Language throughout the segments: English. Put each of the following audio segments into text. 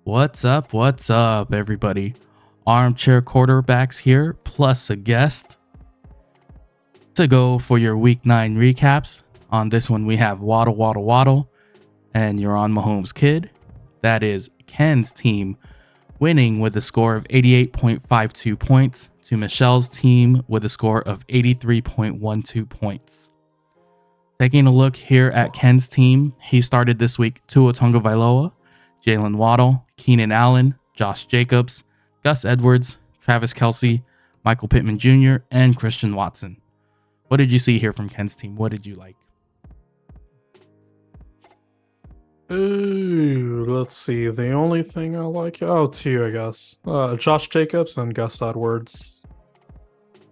What's up, everybody? Armchair quarterbacks here, plus a guest to go for your week 9 recaps. On this one, we have Waddle, Waddle, Waddle, and you're on Mahomes' kid. That is Ken's team winning with a score of 88.52 points to Michelle's team with a score of 83.12 points. Taking a look here at Ken's team, he started this week Tua Tagovailoa, Jalen Waddle, Keenan Allen, Josh Jacobs, Gus Edwards, Travis Kelce, Michael Pittman Jr., and Christian Watson. What did you see here from Ken's team? What did you like? Ooh, let's see. The only thing I like, two, I guess. Josh Jacobs and Gus Edwards.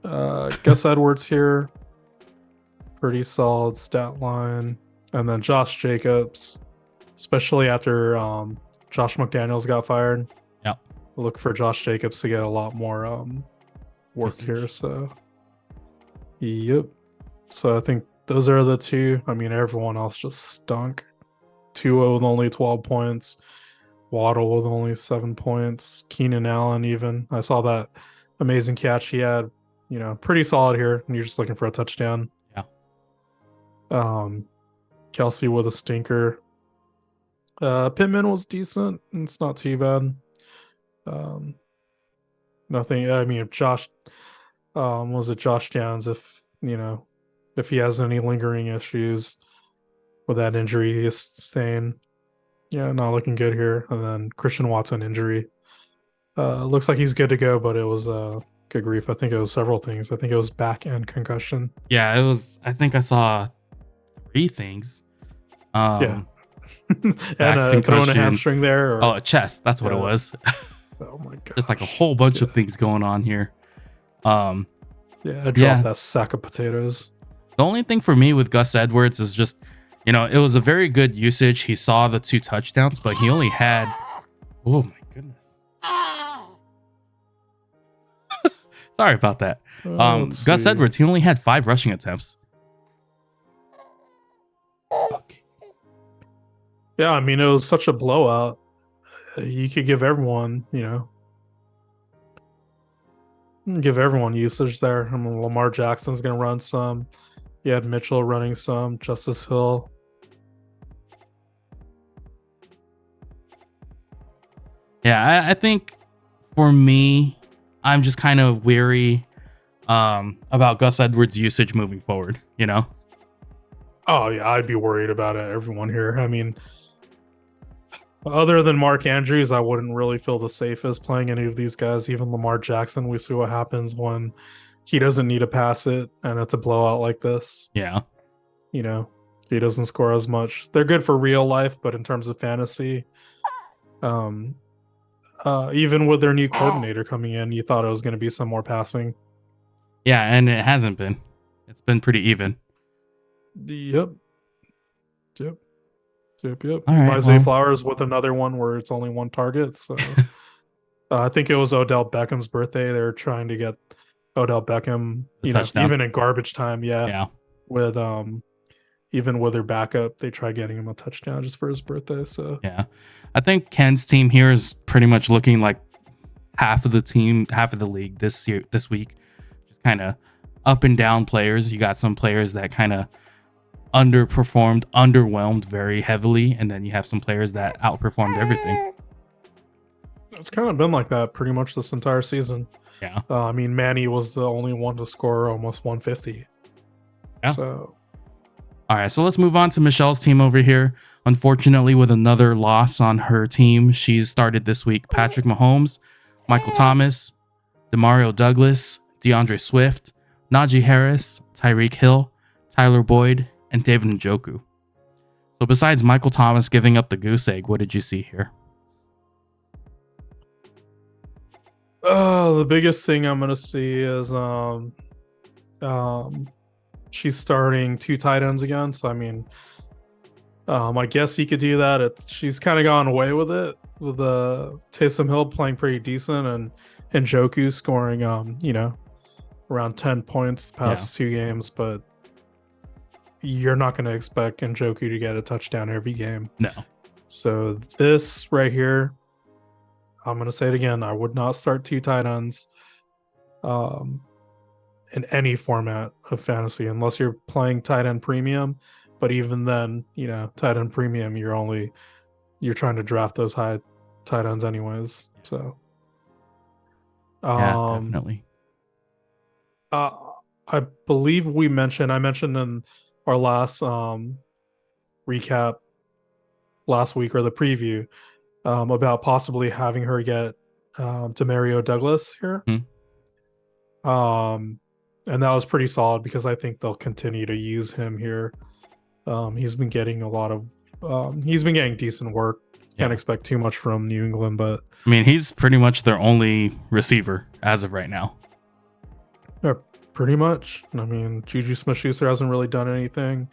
Gus Edwards here, pretty solid stat line, and then Josh Jacobs, especially after Josh McDaniels got fired. Yep. Look for Josh Jacobs to get a lot more work here. So, yep. So I think those are the two. I mean, everyone else just stunk. Tua with only 12 points, Waddle with only 7 points, Keenan Allen even. I saw that amazing catch he had. Pretty solid here. And you're just looking for a touchdown. Yeah. Kelce with a stinker. Pittman was decent. It's not too bad. Nothing. I mean, Josh Josh Downs? If he has any lingering issues with that injury he's staying. Yeah, not looking good here. And then Christian Watson injury. Looks like he's good to go, but it was good grief. I think it was several things. I think it was back and concussion. Yeah, it was. I think I saw 3 things. Yeah. And throwing a hamstring there. A chest. That's what it was. Oh my god. Just like a whole bunch of things going on here. I dropped that sack of potatoes. The only thing for me with Gus Edwards is just, it was a very good usage. He saw the 2 touchdowns, but he only had... Oh, my goodness. Sorry about that. Gus Edwards, he only had 5 rushing attempts. Okay. Yeah, I mean, it was such a blowout. You could give everyone, usage there. I mean, Lamar Jackson's going to run some. You had Mitchell running some, Justice Hill. Yeah, I think for me, I'm just kind of weary about Gus Edwards' usage moving forward, Oh, yeah, I'd be worried about it. Everyone here. I mean, other than Mark Andrews, I wouldn't really feel the safest playing any of these guys. Even Lamar Jackson, we see what happens when he doesn't need to pass it and it's a blowout like this. Yeah. He doesn't score as much. They're good for real life, but in terms of fantasy, even with their new coordinator coming in, you thought it was going to be some more passing. Yeah, and it hasn't been. It's been pretty even. Yep. All right, Isaiah Flowers with another one where it's only 1 target. So I think it was Odell Beckham's birthday. They were trying to get Odell Beckham, even in garbage time. Yeah. With even with their backup, they tried getting him a touchdown just for his birthday. So yeah, I think Ken's team here is pretty much looking like half of the league this week. Just kind of up and down players. You got some players that kind of underwhelmed very heavily, and then you have some players that outperformed everything. It's kind of been like that pretty much this entire season. Yeah. I mean, Manny was the only one to score almost 150. Yeah. So, all right, so let's move on to Michelle's team over here. Unfortunately, with another loss on her team, she's started this week Patrick Mahomes, Michael Thomas, Demario Douglas, DeAndre Swift, Najee Harris, Tyreek Hill, Tyler Boyd, and David Njoku. So besides Michael Thomas giving up the goose egg, what did you see here? the biggest thing I'm gonna see is she's starting 2 tight ends again. So I mean, I guess he could do that. She's kind of gone away with it, with Taysom Hill playing pretty decent and Njoku scoring around 10 points the past 2 games, but you're not going to expect Njoku to get a touchdown every game. No. So this right here, I'm gonna say it again. I would not start two tight ends um, in any format of fantasy unless you're playing tight end premium. But even then, tight end premium, you're trying to draft those high tight ends anyways. So, Yeah, um, definitely. uh, I believe I mentioned in our last recap last week or the preview about possibly having her get Demario Douglas here. Hmm. And that was pretty solid because I think they'll continue to use him here. He's been getting he's been getting decent work. Can't Yeah. expect too much from New England, but I mean, he's pretty much their only receiver as of right now. yeah, pretty much. I mean, Juju Smith-Schuster hasn't really done anything.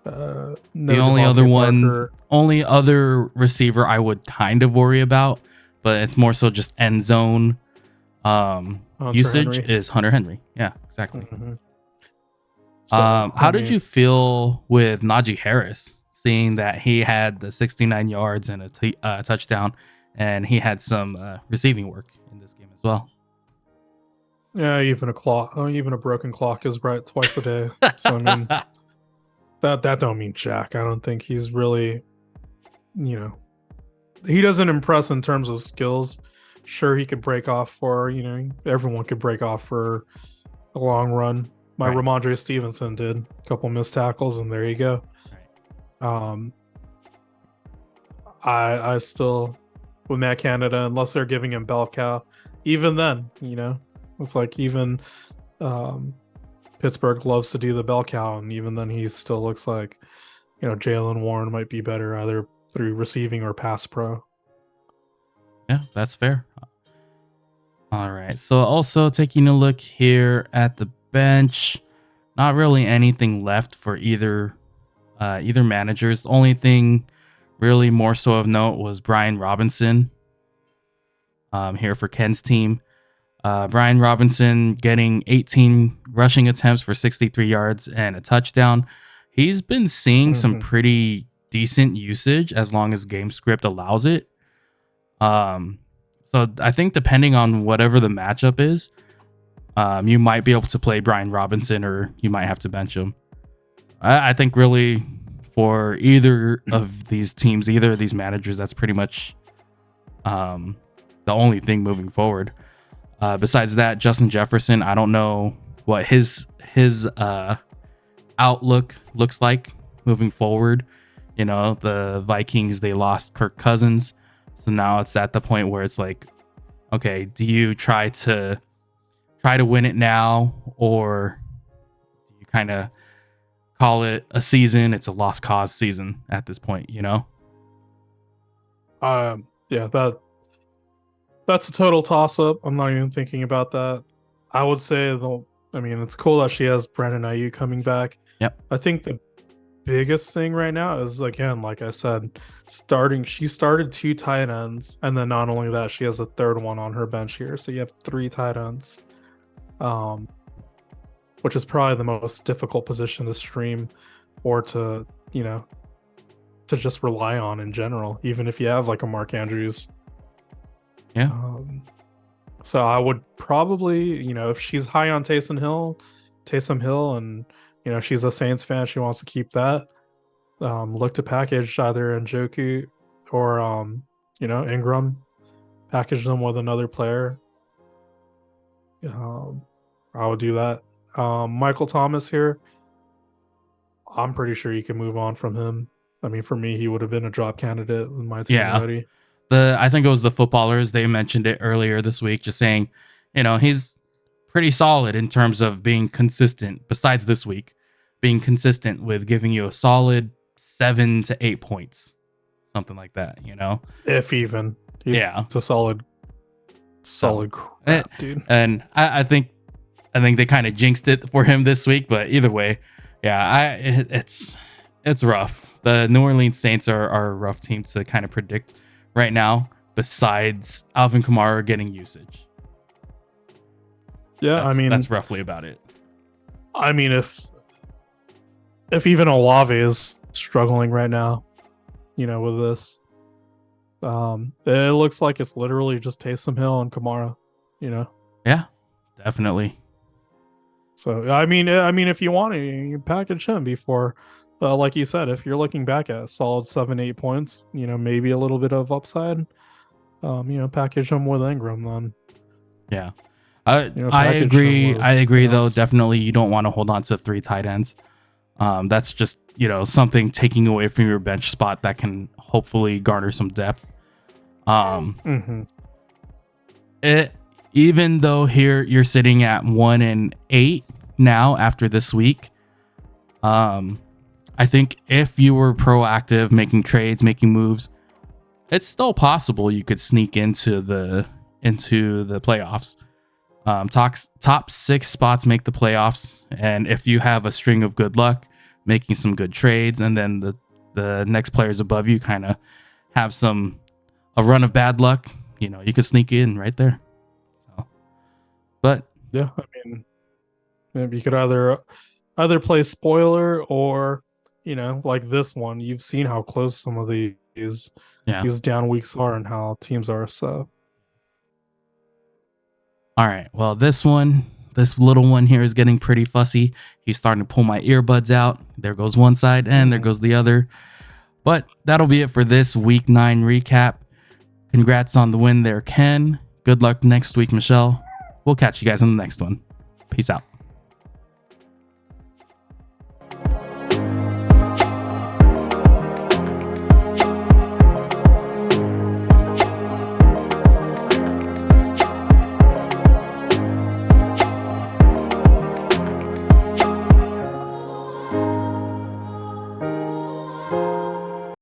No The Devontae Parker. only other receiver I would kind of worry about, but it's more so just end zone Hunter usage Henry. is Hunter Henry. Yeah, exactly. Mm-hmm. So, How did you feel with Najee Harris, seeing that he had the 69 yards and a touchdown, and he had some receiving work in this game as well? yeah, even a broken clock is right twice a day. So I mean, that don't mean jack. I don't think he's really, you know, he doesn't impress in terms of skills. Sure, he could break off for, everyone could break off for a long run. My Right. Ramondre Stevenson did a couple missed tackles, and there you go. Right. Um, I still with Matt Canada, unless they're giving him bell cow, even then, it's like even um, Pittsburgh loves to do the bell cow, and even then, he still looks like Jalen Warren might be better either through receiving or pass pro. Yeah, that's fair. All right. So also taking a look here at the bench, not really anything left for either managers. The only thing really more so of note was Brian Robinson here for Ken's team. Brian Robinson getting 18 rushing attempts for 63 yards and a touchdown. He's been seeing some Mm-hmm. pretty decent usage as long as game script allows it. So I think depending on whatever the matchup is, you might be able to play Brian Robinson or you might have to bench him. I think really for either of these teams, either of these managers, that's pretty much the only thing moving forward. Besides that, Justin Jefferson, I don't know what his outlook looks like moving forward. The Vikings, they lost Kirk Cousins. So now it's at the point where it's like, okay, do you try to win it now, or do you kind of call it a season? It's a lost cause season at this point, Yeah, that's a total toss up. I'm not even thinking about that. I would say it's cool that she has Brandon Ayuk coming back. Yep. I think the biggest thing right now is, again, like I said, she started two tight ends, and then not only that, she has a third one on her bench here. So you have three tight ends. Which is probably the most difficult position to stream or to just rely on in general, even if you have like a Mark Andrews. Yeah. So I would probably, if she's high on Taysom Hill, and she's a Saints fan, she wants to keep that. Look to package either Njoku or Ingram, package them with another player. I would do that. Michael Thomas here, I'm pretty sure you can move on from him. I mean, for me, he would have been a drop candidate with my team already. I think it was the footballers. They mentioned it earlier this week, just saying, he's pretty solid in terms of being consistent. Besides this week, being consistent with giving you a solid 7 to 8 points, something like that. If even, it's a solid crap, dude. And I think they kind of jinxed it for him this week, but either way, yeah, it's rough. The New Orleans Saints are a rough team to kind of predict right now, besides Alvin Kamara getting usage. Yeah, that's roughly about it. I mean, if even Olave is struggling right now, with this, It looks like it's literally just Taysom Hill and Kamara, you know. Yeah, definitely. So I mean, if you want to, you package him before, like you said, if you're looking back at a solid 7-8 points, maybe a little bit of upside, package him with Ingram then. Yeah. I Package him agree. with I agree though. else. Definitely you don't want to hold on to 3 tight ends. That's just, something taking away from your bench spot that can hopefully garner some depth. Mm-hmm. Even though here you're sitting at 1-8 now after this week, I think if you were proactive, making trades, making moves, it's still possible you could sneak into the playoffs. Top 6 spots make the playoffs, and if you have a string of good luck, making some good trades, and then the next players above you kind of have a run of bad luck, you could sneak in right there. So, but Yeah, I mean, maybe you could either play spoiler or, like this one. You've seen how close some of these down weeks are and how teams are. So, all right. Well, this little one here is getting pretty fussy. He's starting to pull my earbuds out. There goes one side and there goes the other. But that'll be it for this week 9 recap. Congrats on the win there, Ken. Good luck next week, Michelle. We'll catch you guys in the next one. Peace out.